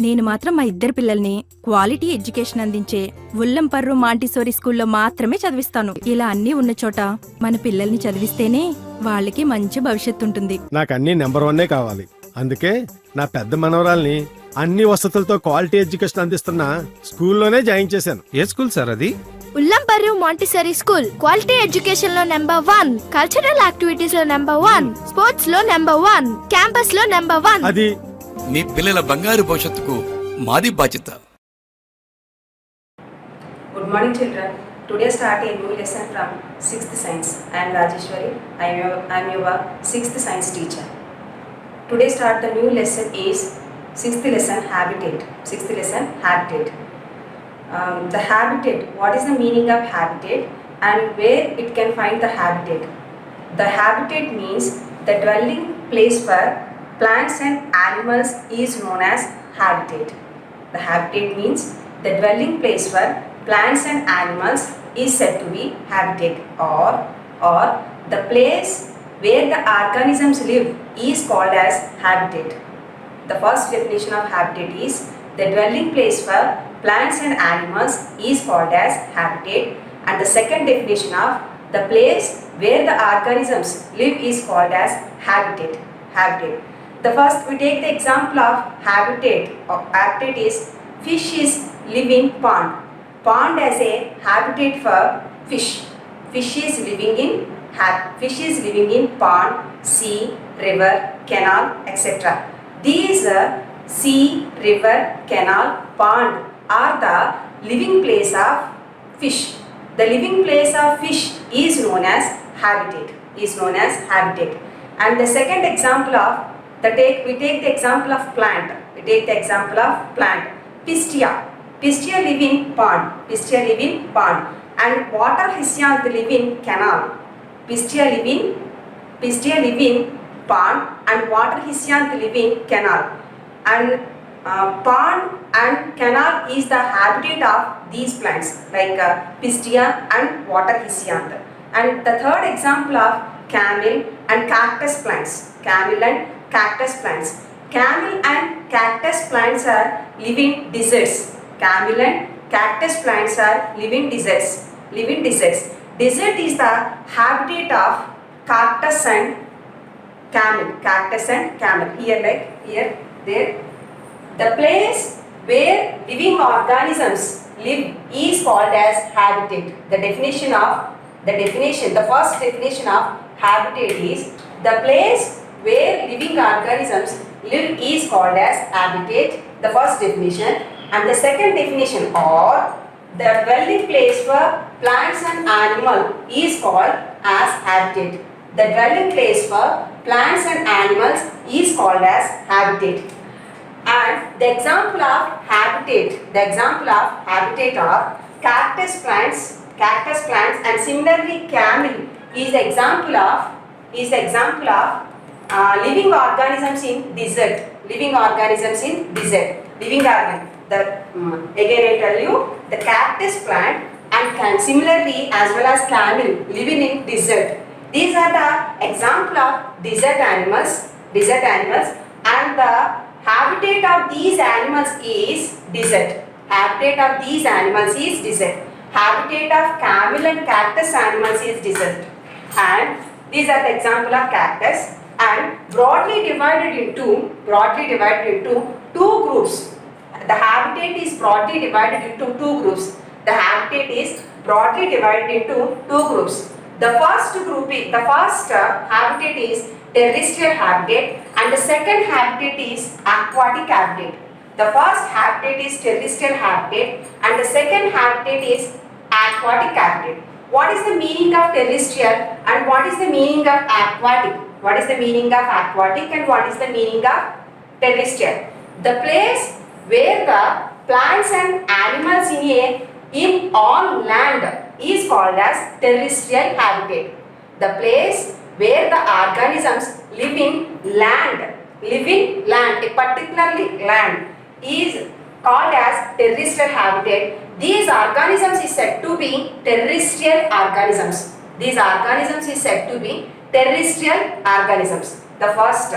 నేను మాత్రం మా ఇద్దరు పిల్లల్ని క్వాలిటీ ఎడ్యుకేషన్ అందించే ఉల్లంపర్రు మాంటిసోరీ స్కూల్లో మాత్రమే చదివిస్తాను. ఇలా అన్నీ ఉన్న చోట మన పిల్లల్ని చదివిస్తేనే వాళ్ళకి మంచి భవిష్యత్తు ఉంటుంది. నాకు అన్ని నెంబర్ 1 కావాలి. అందుకే నా పెద్ద మనవరాల్ని అన్ని వసతులతో క్వాలిటీ ఎడ్యుకేషన్ అందిస్తున్న స్కూల్లోనే జాయిన్ చేశాను. ఏ స్కూల్ సార్ అది? ఉల్లంపర్రు మాంటిసరీ స్కూల్. క్వాలిటీ ఎడ్యుకేషన్ లో నెంబర్ 1, కల్చరల్ యాక్టివిటీస్ లో నెంబర్ 1, స్పోర్ట్స్ లో నెంబర్ 1, క్యాంపస్ లో నెంబర్ 1. అది మీ పిల్లల బంగారు భవిష్యత్తుకు మాది బాధ్యత. Good morning, children. Today start a new lesson from 6th Science. I am Rajeshwari. I am your 6th Science teacher. Today start the new lesson is 6th lesson Habitat. 6th lesson Habitat. The habitat. What is the meaning of habitat and where it can find the habitat? The habitat means the dwelling place for plants and animals is known as habitat. The habitat means the dwelling place for plants and animals is said to be habitat, or the place where the organisms live is called as habitat. The first definition of habitat is the dwelling place for plants and animals is called as habitat, and the second definition of the place where the organisms live is called as habitat. The first we take the example of habitat. Habitat is fish is live in pond. Pond as a habitat for fish. Fish is living in pond, sea, river, canal, etc. These sea, river, canal, pond are the living place of fish. The living place of fish is known as habitat. And the second example of we take the example of plant. Pistia. Pistia live in pond. And water hyacinth live in canal. Pistia live in pond and water hyacinth live in canal. And pond and canal is the habitat of these plants like Pistia and water hyacinth. And the third example of camel and cactus plants. Camel and cactus plants are live in deserts. Desert is the habitat of cactus and camel. Here, there. The place where living organisms live is called as habitat. The first definition of habitat is the place where living organisms live is called as habitat, the first definition. And the second definition, or the dwelling place for plants and animals is called as habitat. The dwelling place for plants and animals is called as habitat. And the example of habitat are cactus plants, and similarly camel is the example of living organisms in desert. Again I tell you, the cactus plant and similarly as well as camel living in desert. These are the example of desert animals, and the habitat of these animals is desert. Habitat of camel and cactus animals is desert. And these are the example of cactus, and broadly divided into two groups. The habitat is broadly divided into two groups. The first habitat is terrestrial habitat, and the second habitat is aquatic habitat. The first habitat is terrestrial habitat and the second habitat is aquatic habitat. What is the meaning of terrestrial and what is the meaning of aquatic? What is the meaning of aquatic and what is the meaning of terrestrial? The place where the plants and animals in on land is called as terrestrial habitat. The place where the organisms live in land, particularly land, is called as terrestrial habitat. These organisms is said to be terrestrial organisms. The first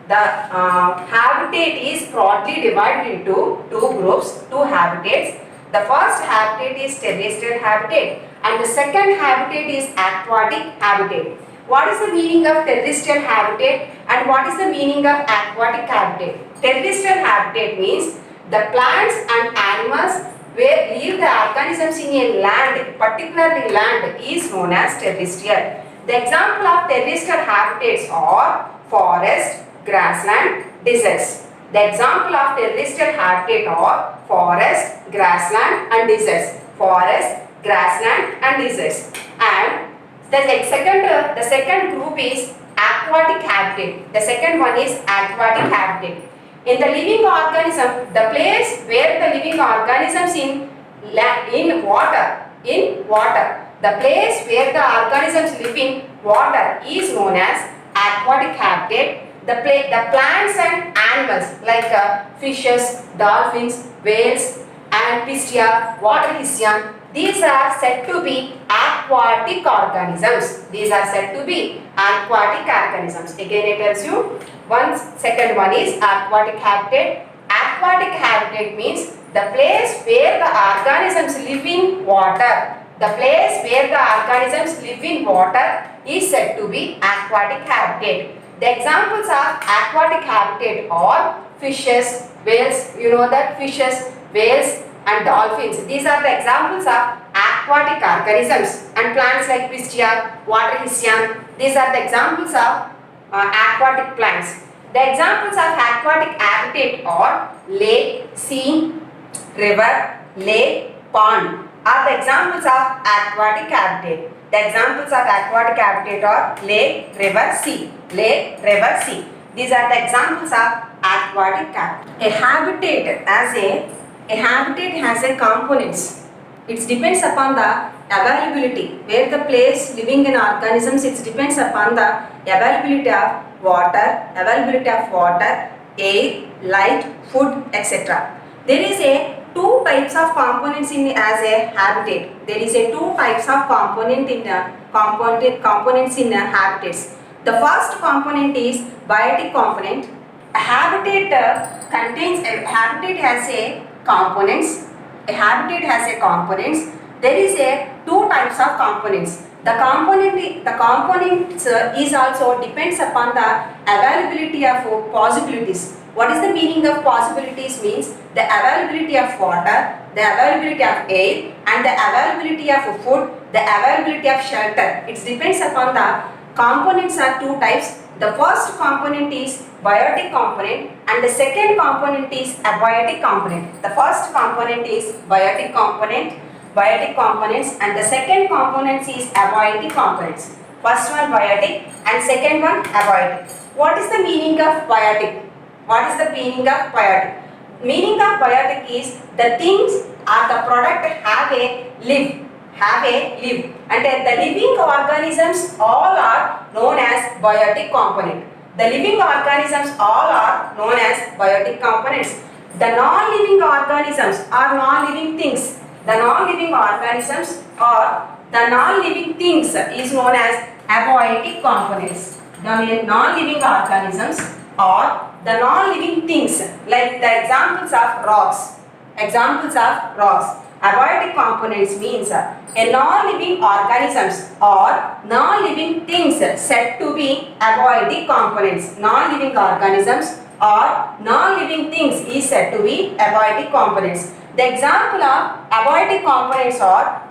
The habitat is broadly divided into two groups, two habitats. The first habitat is terrestrial habitat and the second habitat is aquatic habitat. What is the meaning of terrestrial habitat and what is the meaning of aquatic habitat? Terrestrial habitat means the plants and animals where live the organisms in a land, particularly land, is known as terrestrial. The example of terrestrial habitats are forest, grassland, deserts. The example of terrestrial habitat are forest, grassland and deserts. Forest, grassland and deserts. And the second group is aquatic habitat. The second one is aquatic habitat. In the living organism, the place where the living organisms in water, the place where the organisms live in water is known as aquatic habitat. The plants and animals like fishes, dolphins, whales and pistia, water hyacinth, these are said to be aquatic organisms. These are said to be aquatic organisms. Again it tells you, second one is aquatic habitat. Aquatic habitat means the place where the organisms live in water. The place where the organisms live in water is said to be aquatic habitat. The examples of aquatic habitat are fishes, whales, you know that fishes, whales and dolphins. These are the examples of aquatic organisms, and plants like pistia, water hyacinth. These are the examples of aquatic plants. The examples of aquatic habitat are lake, sea, river, lake, pond are the examples of aquatic habitat. The examples of aquatic habitat are lake, river, sea. Lake, river, sea. These are the examples of aquatic habitat. A habitat has a components. It depends upon the availability. Where the place living in organisms, it depends upon the availability of water, air, light, food, etc. There is two types of components as a habitat. There is two types of components in habitats. The first component is biotic component. A habitat has a components. There is two types of components. The components is also depends upon the availability of possibilities. What is the meaning of possibilities? Means the availability of water, the availability of air and the availability of food, the availability of shelter. It depends upon the components are two types. The first component is biotic component and the second component is abiotic component. The first component is biotic components and the second component is abiotic components. First one biotic and second one abiotic. What is the meaning of biotic? Meaning of biotic is the things or the product have a live and the living organisms all are known as biotic component. The living organisms all are known as biotic components. The non-living organisms are non-living things. The non-living organisms or the non-living things is known as abiotic components. The non-living organisms or the non-living things, like the examples of rocks. Abiotic components means a non-living organisms or non-living things said to be abiotic components. Non-living organisms or non-living things is said to be abiotic components. The example of abiotic components are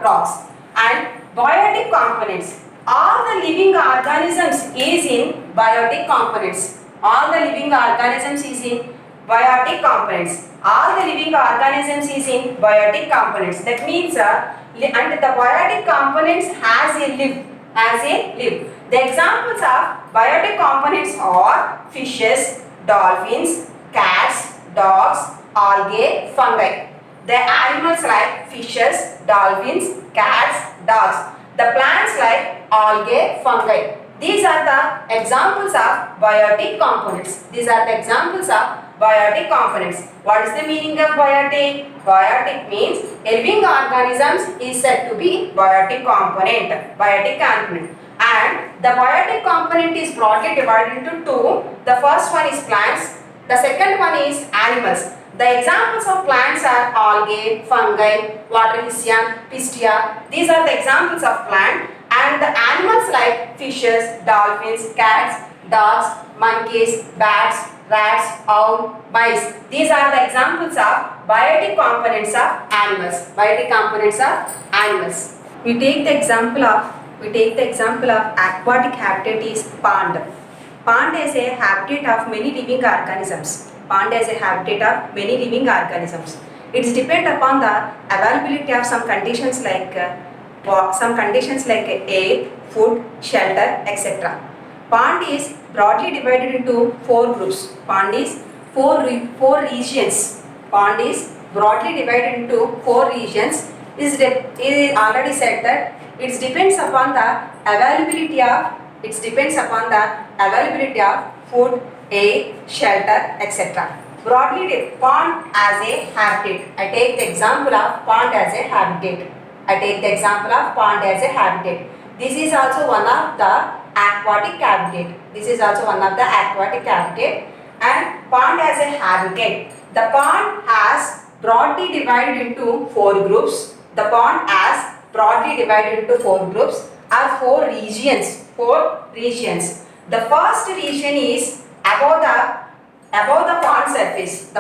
rocks. And biotic components. All the living organisms is in biotic components. All the living organisms is in biotic components. That means and the biotic components has a live. The examples of biotic components are fishes, dolphins, cats, dogs, algae, fungi. The animals like fishes, dolphins, cats, dogs. The plants like algae, fungi. These are the examples of biotic components. What is the meaning of biotic? Biotic means a living organisms is said to be biotic component. And The biotic component is broadly divided into two. The first one is plants. The second one is animals. The examples of plants are algae, fungi, water-hyacinth, pistia. These are the examples of plant. And the animals like fishes, dolphins, cats, dogs, monkeys, bats, rats, owl, mice. These are the examples of biotic components of animals. Biotic components of animals. We take the example of aquatic habitat is pond. Pond is a habitat of many living organisms. Pond is a habitat of many living organisms. It depends upon the availability of some conditions like air, food, shelter, etc. Pond is broadly divided into four groups. Pond is four regions. Pond is broadly divided into four regions. It is already said that it depends upon the availability of food, air, shelter, etc. Broadly, pond as a habitat. I take the example of pond as a habitat. This is also one of the aquatic habitat. And pond as a habitat. The pond has broadly divided into four groups. The pond has broadly divided into four groups or four regions. The first region is above the pond surface.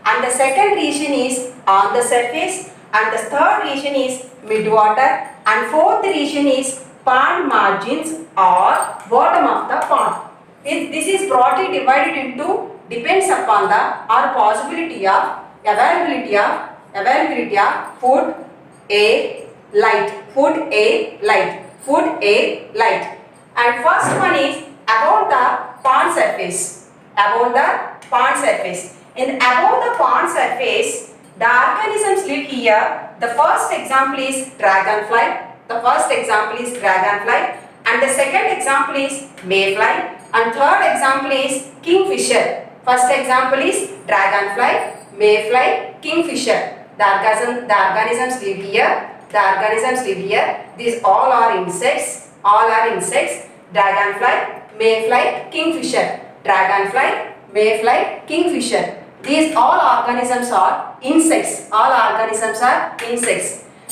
And the second region is on the surface. And the third region is midwater. And fourth region is pond margins or bottom of the pond. This is broadly divided into depends upon the or possibility of availability of food, air, light. And first one is above the pond surface. In above the pond surface, the organisms live here. The first example is dragonfly. And the second example is mayfly. And third example is kingfisher. First example is dragonfly, mayfly, kingfisher. The organisms live here. These all are insects. Dragonfly, mayfly, kingfisher. These all organisms are insects.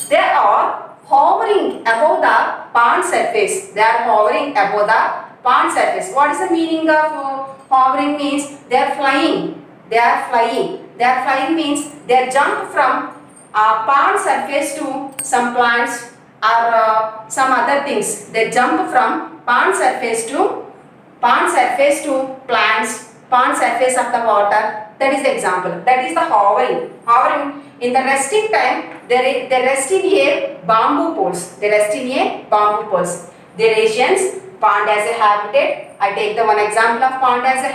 They are hovering above the pond surface. What is the meaning of hovering? Means they are flying. Means they jump from pond surface to some plants or some other things. They jump from pond surface to plants, pond surface of the water. That is the example. That is the hovering. In the resting time, they rest in a bamboo poles. The regions, pond as a habitat. I take the one example of pond as a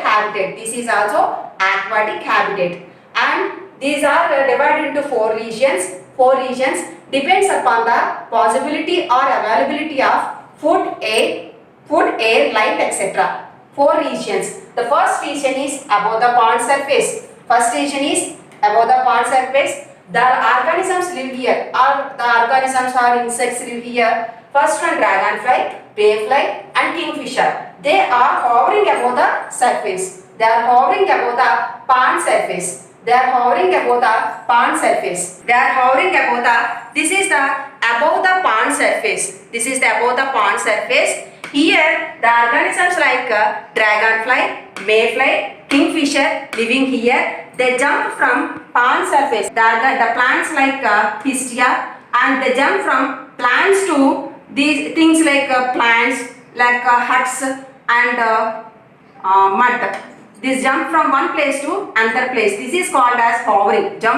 habitat. This is also aquatic habitat. And these are divided into four regions. Depends upon the possibility or availability of food, air, light, etc. Four regions. The first region is above the pond surface. The organisms live here. Insects live here. First one dragonfly, mayfly, and kingfisher. They are hovering above the surface. This is the above the pond surface. Here the organisms like dragonfly, mayfly, kingfisher living here. They jump from pond surface. The plants like pistia, and they jump from plants to these things like plants like huts and mud. This jump from one place to another place. This is called as hovering. This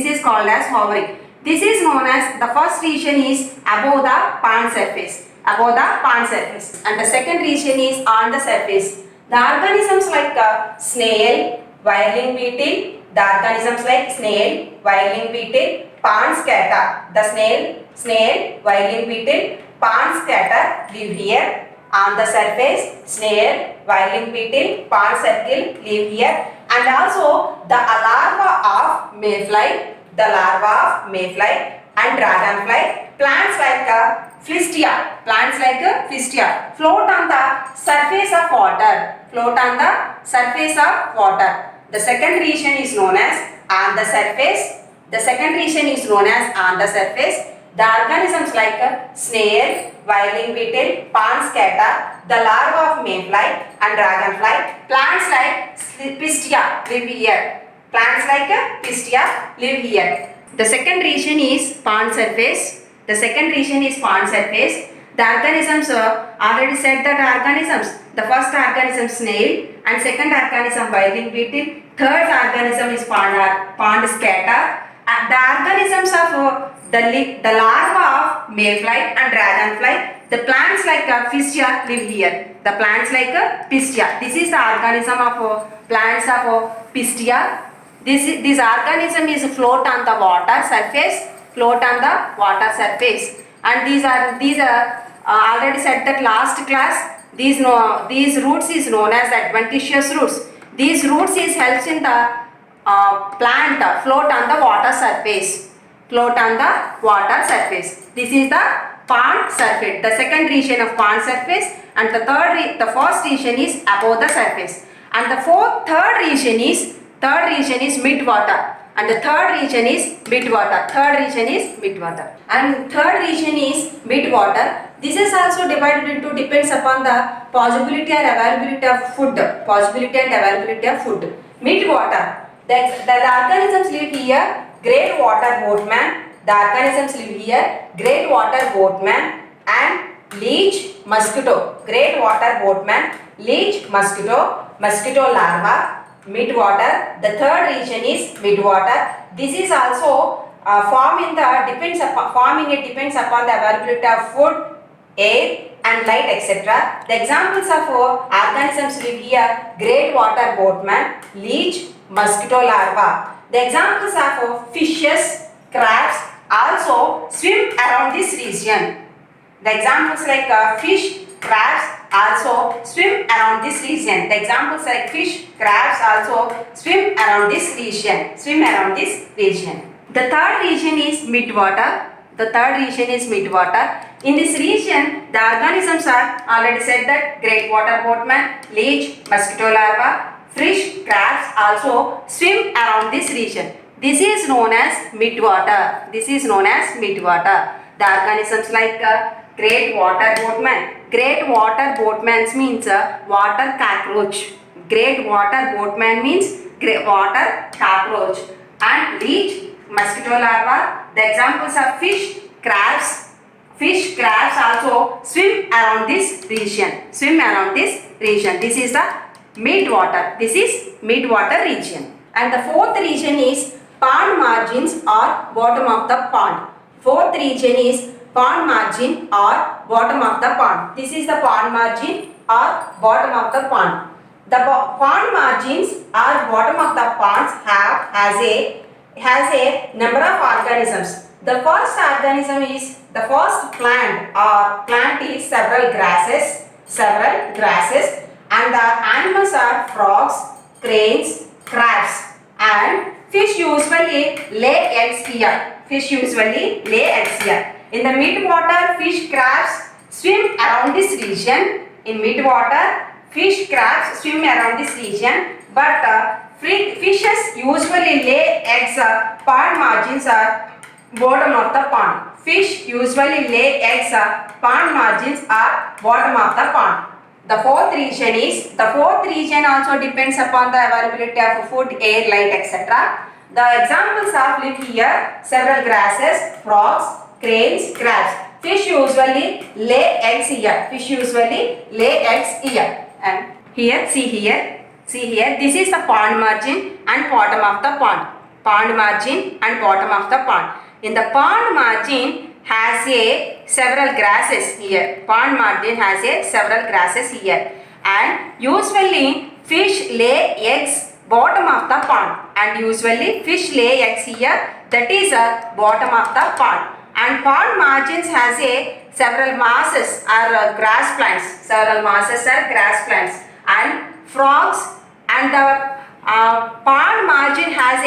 is called as hovering. This is known as the first region is above the pond surface. And the second region is on the surface. The organisms like snail, wireling beetle, pond scatter. The snail, wireling beetle, pond scatter live here. On the surface, snail, wireling beetle, pond circle live here. And also the larva of mayfly, the larva of mayfly and dragonfly. Plants like Pfiestia, float on the surface of water. The second region is known as on the surface. The organisms like snail, whirling beetle, pond scatter, the larva of mayfly and dragonfly. Plants like Pfiestia live here. The second region is pond surface. The organisms, already said that organisms. The first organism snail and second organism whirling beetle. Third organism is pond scatter. And the organisms of the larva of mayfly and dragonfly. The plants like Pfiestia live here. This is the organism of plants of Pfiestia. This organism is float on the water surface. And these are already said that last class. These roots is known as adventitious roots. These roots is helps in the plant float on the water surface. This is the pond surface. The second region of pond surface, and the first region is above the surface, and the third region is midwater. And the third region is midwater. This is also divided into depends upon the possibility and availability of food. Midwater. The organisms live here. Great water boatman. And leech mosquito. Mosquito larva. Midwater. The third region is midwater. This is also forming depends upon the availability of food, air and light, etc. The examples of organisms live here: great water boatman, leech, mosquito larva. The examples of fishes, crabs also swim around this region. The examples like fish, crabs also swim around this region. The examples like fish, crabs also swim around this region. The third region is midwater. In this region, the organisms are already said that great water boatman, leech, mosquito larva, fish, crabs also swim around this region. This is known as midwater. The organisms like great water boatman. Great water boatman means water cockroach. And leech, mosquito larva. The examples are fish, crabs. Fish, crabs also swim around this region. This is the midwater. Region. And the fourth region is pond margins or bottom of the pond. Fourth region is pond margin or bottom of the pond. This is the pond margin or bottom of the pond. The pond margins or bottom of the ponds has a number of organisms. The first organism is the first plant is several grasses, and the animals are frogs, cranes, crabs, and fish usually lay eggs here. In the midwater, fish, crabs swim around this region. But fishes usually lay eggs. Pond margins are bottom of the pond. Pond margins are bottom of the pond. The fourth region also depends upon the availability of food, air, light, etc. The examples of live here: several grasses, frogs, cranes, crabs. Fish usually lay eggs here. And here, see here. This is the pond margin and bottom of the pond. In the pond margin has several grasses here. And usually fish lay eggs bottom of the pond. That is bottom of the pond. And pond margins has several masses or grass plants. And frogs, and the pond margin has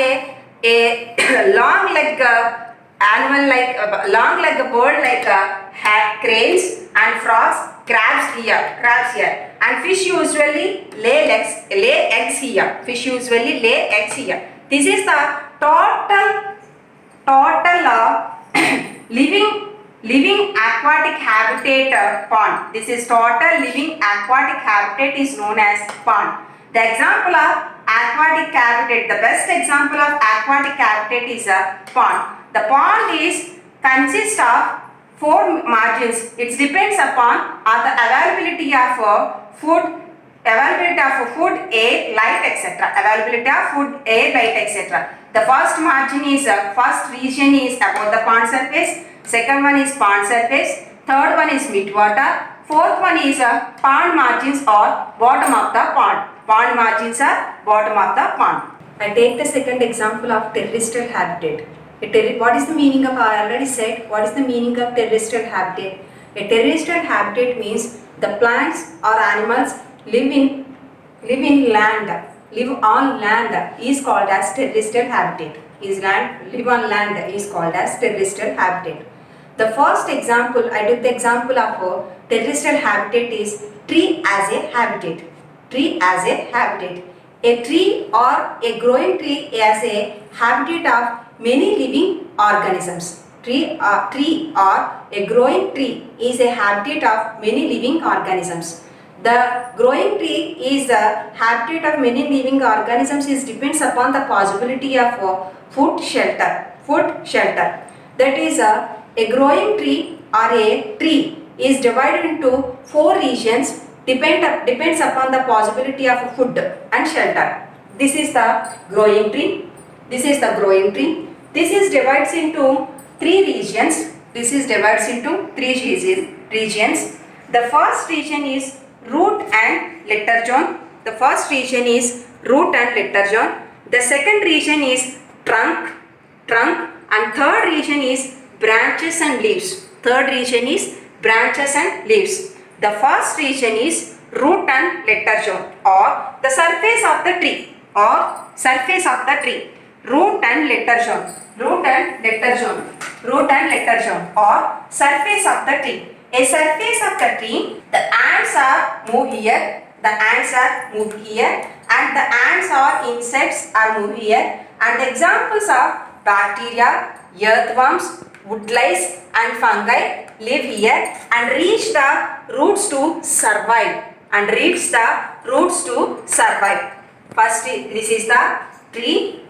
A long leg animal like long leg bird like cranes and frogs, crabs here, and fish usually lay eggs here. Fish usually lay eggs here. This is the total living aquatic habitat pond. This is total living aquatic habitat is known as pond. The example of aquatic habitat, the best example of aquatic habitat is a pond. The pond consists of four margins. It depends upon the availability of food, air, light, etc. Availability of food, air, light, etc. The first margin is first region is about the pond surface. Second one is pond surface. Third one is mid-water. Fourth one is pond margins or bottom of the pond. Pond margins are bottom of the pond. I take the second example of terrestrial habitat. What is the meaning of, I already said, what is the meaning of terrestrial habitat? A terrestrial habitat means the plants or animals live on land is called as terrestrial habitat. Live on land is called as terrestrial habitat. The first example, I took the example of terrestrial habitat is tree as a habitat. Tree as a habitat. A tree or a growing tree as a habitat of many living organisms. Tree or a growing tree is a habitat of many living organisms. The growing tree is the habitat of many living organisms is depends upon the possibility of food shelter. That is a growing tree or a tree is divided into four regions depends upon the possibility of food and shelter. This is the growing tree. This is divides into three regions. The first region is root and litter zone. The second region is trunk, and third region is branches and leaves. The first region is root and litter zone or the surface of the tree root and litter zone or surface of the tree. A surface of the tree, the ants are moved here, and the ants or insects are moved here, and the examples of bacteria, earthworms, woodlice and fungi live here and reach the roots to survive. First, this is the tree.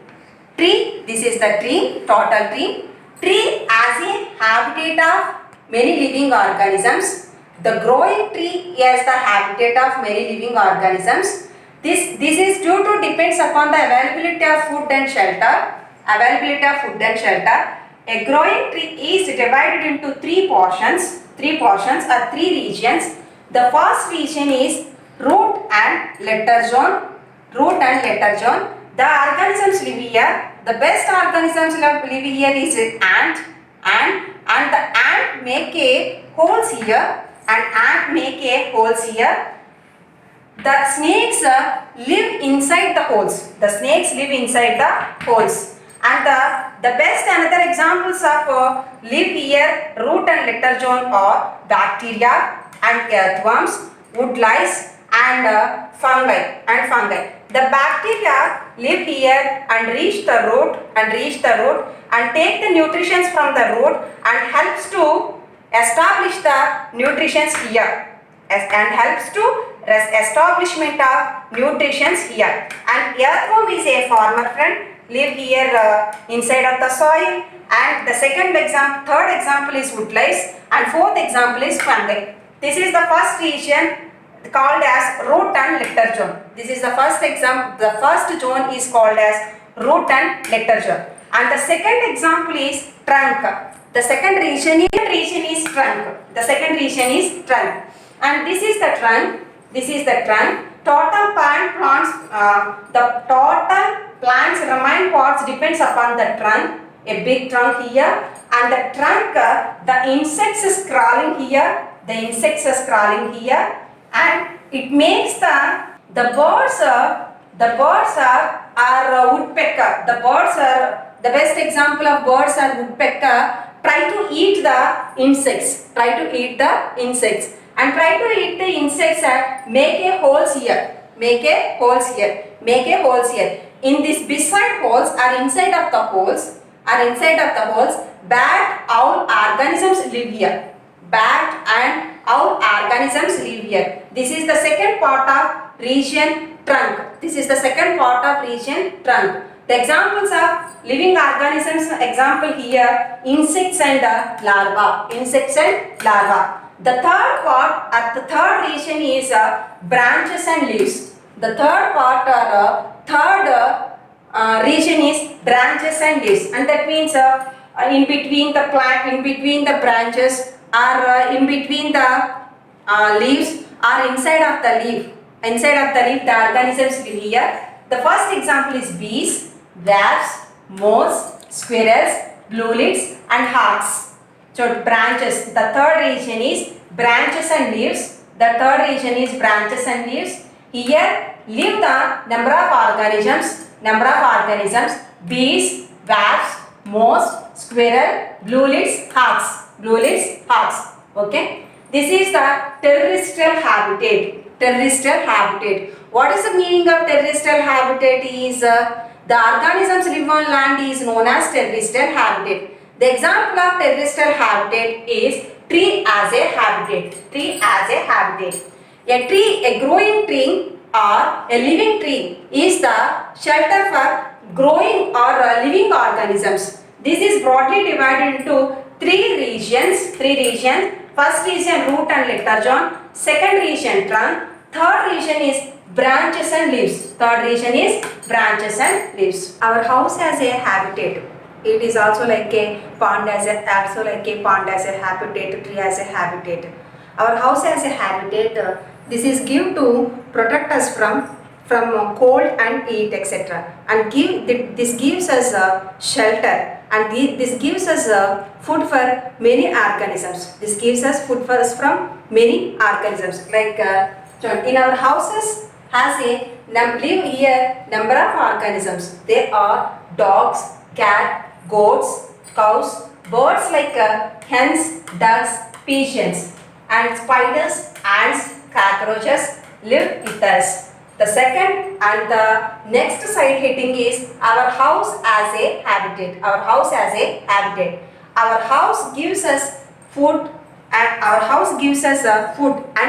This is the tree, total tree. Tree as a habitat of many living organisms. The growing tree is the habitat of many living organisms. This is due to depends upon the availability of food and shelter. A growing tree is divided into three portions or three regions. The first region is root and litter zone. The organisms live here. The best organisms live here is ant, and the ant make a holes here, The snakes live inside the holes. And the best another examples of live here root and litter zone are bacteria and earthworms, woodlice and fungi. The bacteria live here and reach the root and take the nutrition from the root and helps to establish the nutrition here establishment of nutrition here. And earthworm is a farmer friend, live here inside of the soil. And the third example is woodlice, and fourth example is fungi. This is the first region called as root and litter zone. This is the first example. The first zone is called as root and litter zone. And the second example is trunk. The second region is trunk. And this is the trunk. Total plants, the total plants remain parts depends upon the trunk. A big trunk here, and the trunk, the insects is crawling here. And it makes the birds are woodpecker. The birds are the best example of birds are woodpecker. Try to eat the insects. Try to eat the insects and try to eat the insects and make a holes here. Make a holes here. Make a holes here. In this beside holes or inside of the holes bat owl organisms live here. Bat and owl organisms live here. This is the second part of region trunk. This is the second part of region trunk. The examples of living organisms, example here, insects and larva. Insects and larva. The third part at the third region is branches and leaves. The third part or third region is branches and leaves, and that means in between the plant, in between the branches, or in between the leaves, or inside of the leaf. Inside of the leaf, the organisms live here. The first example is bees, wasps, moths, squirrels, bluelids, and hawks. So branches. The third region is branches and leaves. The third region is branches and leaves. Here live the number of organisms. Bees, wasps, moths, squirrel, bluelids, hawks. Okay. This is the terrestrial habitat. What is the meaning of terrestrial habitat? Is the organisms live on land is known as terrestrial habitat. The example of terrestrial habitat is tree as a habitat. A growing tree or a living tree is the shelter for growing or living organisms. This is broadly divided into three regions. First region root and letter. Second region trunk. Third region is branches and leaves. Our house has a habitat. It is also like a pond as a habitat. Tree as a habitat. Our house has a habitat. This is given to protect us from cold and heat, etc. And this gives us shelter, and this gives us food for many organisms. Like in our houses has a live here number of organisms. They are dogs, cat, goats, cows, birds like hens, ducks, pigeons, and spiders, ants, cockroaches live with us. The second and the next side heading is our house as a habitat. Our house gives us food and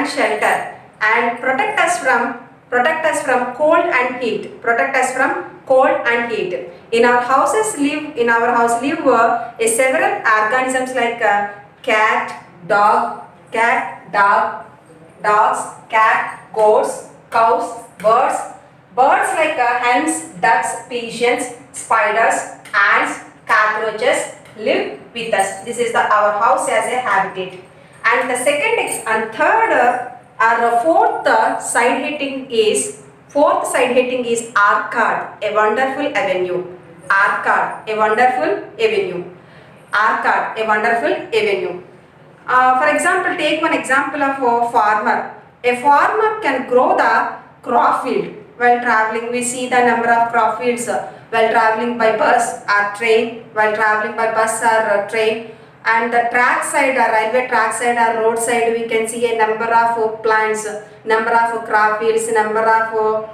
shelter and protect us from cold and heat. In our house live several organisms like cat, dogs, cat, goats, cows, birds like hens, ducks, pigeons, spiders, ants, cockroaches live with us. This is our house as a habitat. And the second and third or fourth side heading is orchard, a wonderful avenue. For example, take one example of a farmer. A farmer can grow the crop field while traveling. We see the number of crop fields while traveling by bus or train. And the track side or railway track side or road side, we can see a number of plants, number of crop fields, number of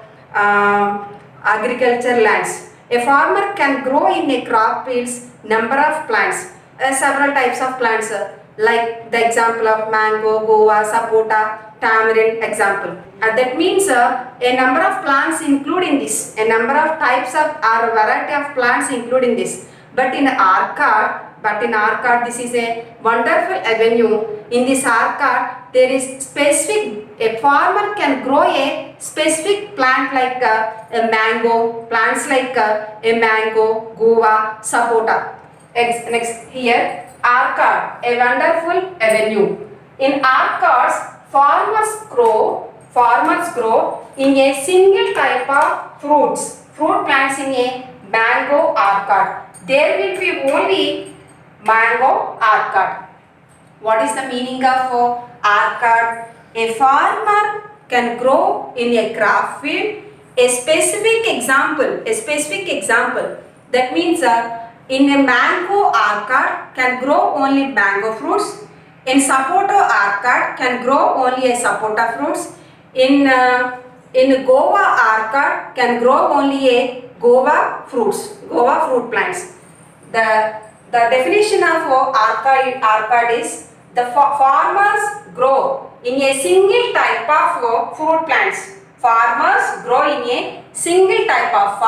agriculture lands. A farmer can grow in a crop fields number of plants, several types of plants, like the example of mango, guava, sapota, tamarind example. That means a number of plants include in this, a number of types of or variety of plants include in this. But in orchard, this is a wonderful avenue. In this orchard, there is a farmer can grow a specific plant like a mango, plants like a mango, guava, sapota. Next here, orchard, a wonderful avenue. In orchards, farmers grow in a single type of fruit plants in a mango orchard. There will be only mango orchard. What is the meaning of orchard? A farmer can grow in a crop field A specific example. That means in a mango orchard can grow only mango fruits. In sapota orchard can grow only a sapota fruits. In guava orchard can grow only a guava fruit plants. The definition of orchard is the farmers grow in a single type of fruit plants. Farmers grow in a single type of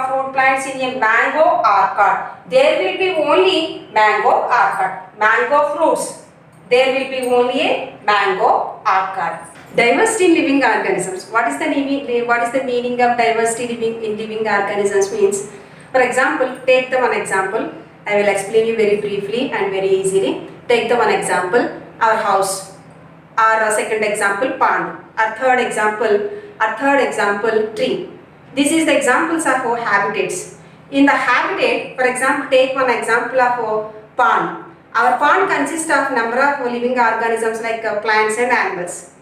fruit plants in a mango orchard. There will be only mango orchard, mango fruits. There will be only a mango orchard. Diversity in living organisms. What is the meaning of diversity in living organisms means? For example, take the one example. I will explain you very briefly and very easily. Take the one example, our house. Our second example, pond. Our third example, tree. This is the examples of our habitats. In the habitat, for example, take one example of a pond. Our pond consists of number of living organisms like plants and animals.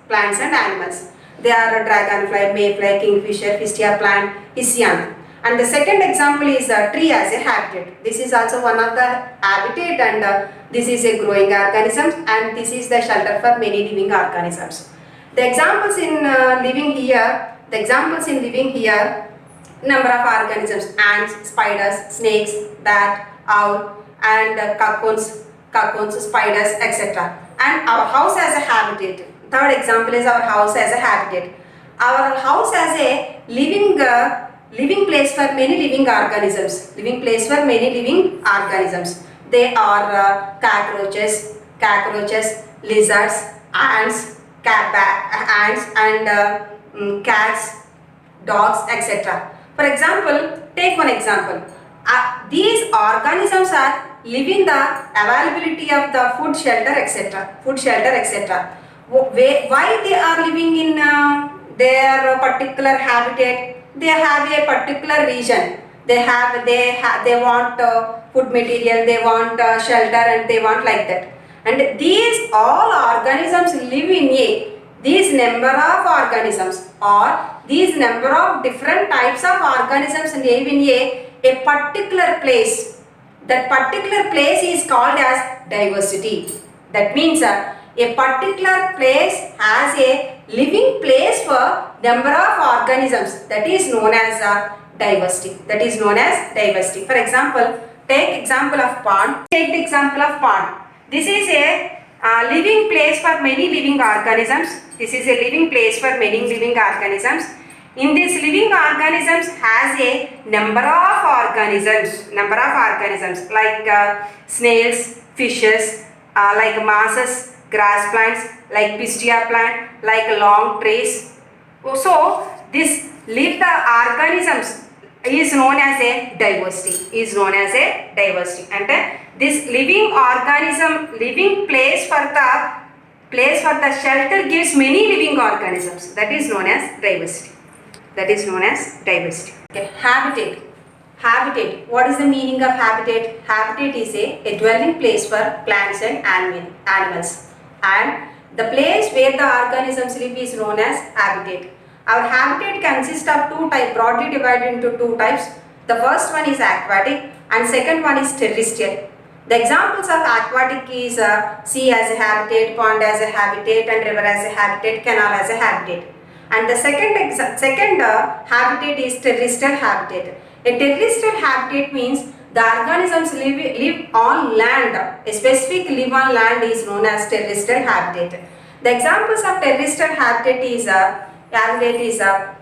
They are dragonfly, mayfly, kingfisher, fistia plant, isyan. And the second example is a tree as a habitat. This is also one of the habitat, and this is a growing organism, and this is the shelter for many living organisms. The examples in living here, number of organisms: ants, spiders, snakes, bat, owl, and cocoons, spiders, etc. And our house as a habitat. Third example is our house as a habitat. Our house as a living place for many living organisms. They are cockroaches, lizards, ants, and cats, dogs, etc. For example, take one example. These organisms are living the availability of the food, shelter, etc. Why they are living in their particular habitat? They have a particular region. They want food material, they want shelter, and they want like that. And these all organisms live in these number of organisms, or these number of different types of organisms live in a particular place. That particular place is called as diversity. That means a particular place has a living place for number of organisms. That is known as diversity. For example, take example of pond. This is a living place for many living organisms. In this living organisms has a number of organisms like snails, fishes, like mosses, grass plants, like pistia plant, like long trees. So this lived organisms is known as a diversity. And this living organism, living place for the shelter gives many living organisms. That is known as diversity. Okay. Habitat. What is the meaning of habitat? Habitat is a dwelling place for plants and animals. And the place where the organisms live is known as habitat. Our habitat consists of two types, broadly divided into two types. The first one is aquatic and second one is terrestrial. The examples of aquatic is sea as a habitat, pond as a habitat, and river as a habitat, canal as a habitat. And the second habitat is terrestrial habitat. A terrestrial habitat means the organisms live on land. A specific live on land is known as terrestrial habitat. The examples of terrestrial habitat is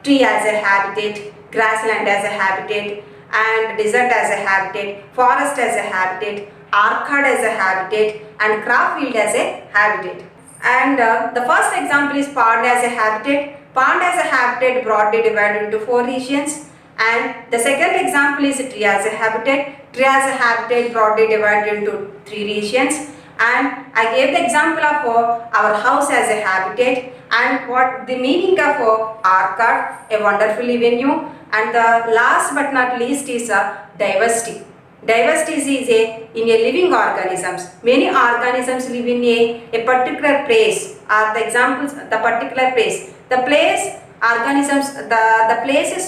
tree as a habitat, grassland as a habitat, and desert as a habitat, forest as a habitat, orchard as a habitat, and crop field as a habitat. And the first example is pond as a habitat. Pond as a habitat broadly divided into 4 regions. And the second example is tree as a habitat. Tree as a habitat broadly divided into 3 regions. And I gave the example of our house as a habitat, and what the meaning of orchard, a wonderful venue. And the last but not least is diversity. Diversity is in a living organisms. Many organisms live in a particular place. Are the examples the particular place? The place organisms. The places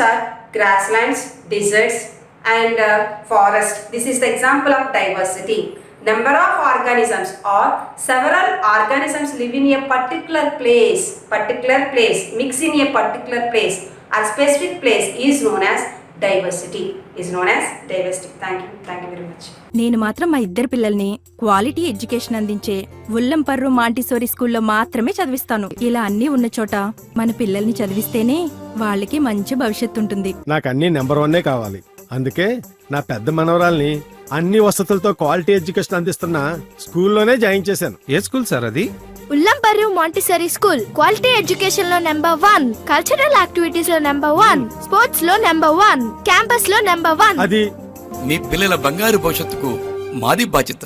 are grasslands, deserts, and forest. This is the example of diversity. Number of organisms or several organisms live in a particular place, mix in a particular place or specific place is known as diversity. Thank you very much. నేను మాత్రం మా ఇద్దరు పిల్లల్ని quality education అందించే ఉల్లంపర్రు Montessori స్కూల్లో మాత్రమే చదివిస్తాను. ఇలా అన్నీ ఉన్న చోట మన పిల్లల్ని చదివిస్తేనే వాళ్ళకి మంచి భవిష్యత్తు ఉంటుంది. నాకు అన్ని నెంబర్ 1 కావాలి. అందుకే నా పెద్ద మనవరాల్ని అన్ని వసతులతో క్వాలిటీ ఎడ్యుకేషన్ అందిస్తున్న స్కూల్లోనే జాయిన్ చేశాను. ఏ స్కూల్ సార్ అది? ఉల్లంపర్రు మాంటిసరీ స్కూల్ క్వాలిటీ ఎడ్యుకేషన్ లో నెంబర్ 1, కల్చరల్ యాక్టివిటీస్ లో నెంబర్ 1, స్పోర్ట్స్ లో నెంబర్ 1, క్యాంపస్ లో నెంబర్ 1. అది మీ పిల్లల బంగారు భవిష్యత్తుకు మాది బాధ్యత.